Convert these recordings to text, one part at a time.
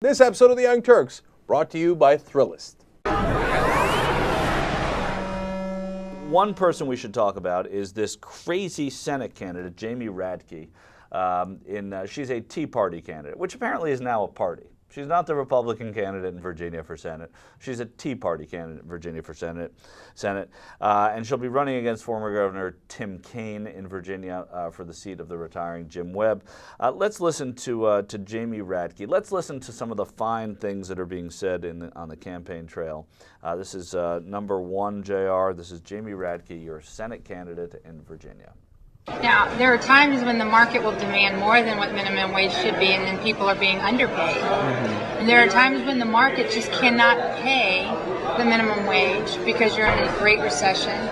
This episode of The Young Turks, brought to you by Thrillist. One person we should talk about is this crazy Senate candidate, Jamie Radtke. She's a Tea Party candidate, which apparently is now a party. She's not the Republican candidate in Virginia for Senate. She's a Tea Party candidate in Virginia for Senate. And she'll be running against former Governor Tim Kaine in Virginia for the seat of the retiring Jim Webb. Let's listen to Jamie Radtke. Let's listen to some of the fine things that are being said on the campaign trail. This is number one, JR. This is Jamie Radtke, your Senate candidate in Virginia. Now, there are times when the market will demand more than what minimum wage should be, and then people are being underpaid. And there are times when the market just cannot pay the minimum wage because you're in a great recession.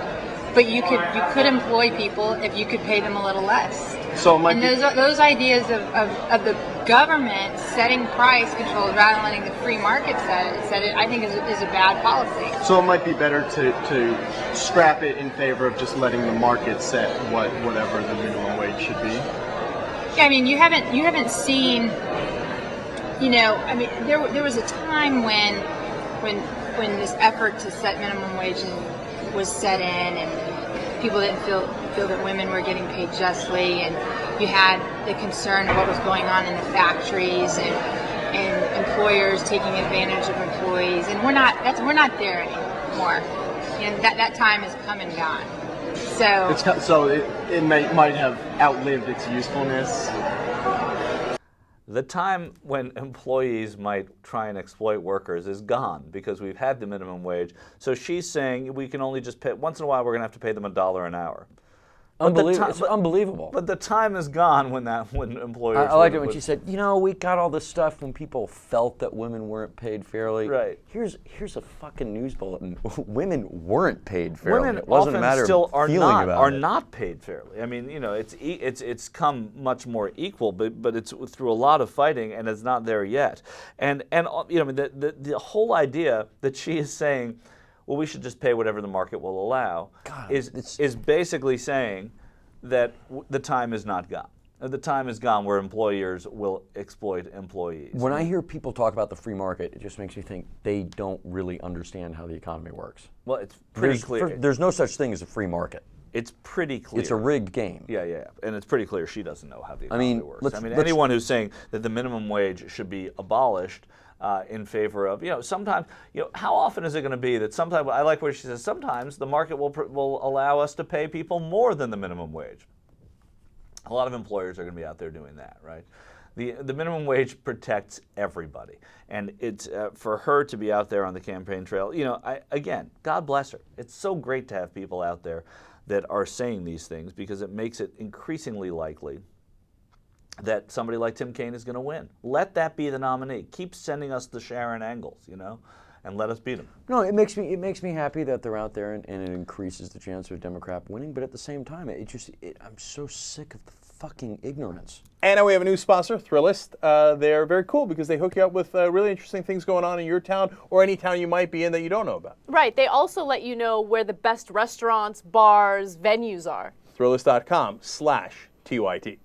But you could employ people if you could pay them a little less. So and those ideas of the government setting price controls rather than letting the free market set it, I think is a bad policy. So it might be better to scrap it in favor of just letting the market set whatever the minimum wage should be. Yeah, I mean, you haven't seen, there was a time when this effort to set minimum wage was set in, and people didn't feel that women were getting paid justly, and you had the concern of what was going on in the factories and employers taking advantage of employees, and we're not there anymore. That time has come and gone. So it might have outlived its usefulness. The time when employees might try and exploit workers is gone because we've had the minimum wage. So she's saying we can only just pay, once in a while we're going to have to pay them $1 an hour. It's unbelievable. But the time is gone when employers... I like it when she said, we got all this stuff when people felt that women weren't paid fairly. Right. Here's a fucking news bulletin. Women weren't paid fairly. Women it wasn't often a matter still of are feeling not about are it. not paid fairly. I mean, it's come much more equal, but it's through a lot of fighting, and it's not there yet. And the whole idea that she is saying, well, we should just pay whatever the market will allow, is basically saying that the time is not gone. The time is gone where employers will exploit employees. When I hear people talk about the free market, it just makes me think they don't really understand how the economy works. Well, it's pretty clear. There's no such thing as a free market. It's pretty clear. It's a rigged game. Yeah. And it's pretty clear she doesn't know how the economy works. Anyone who's saying that the minimum wage should be abolished in favor of, sometimes, how often is it going to be that sometimes, I like where she says, sometimes the market will allow us to pay people more than the minimum wage. A lot of employers are going to be out there doing that, right? The minimum wage protects everybody. And it's for her to be out there on the campaign trail, again, God bless her. It's so great to have people out there that are saying these things because it makes it increasingly likely that somebody like Tim Kaine is going to win. Let that be the nominee. Keep sending us the Sharon Angles, and let us beat them. No, it makes me happy that they're out there and it increases the chance of a Democrat winning. But at the same time, I'm so sick of the fucking ignorance. And now we have a new sponsor, Thrillist. They're very cool because they hook you up with really interesting things going on in your town or any town you might be in that you don't know about. Right. They also let you know where the best restaurants, bars, venues are. Thrillist.com/TYT.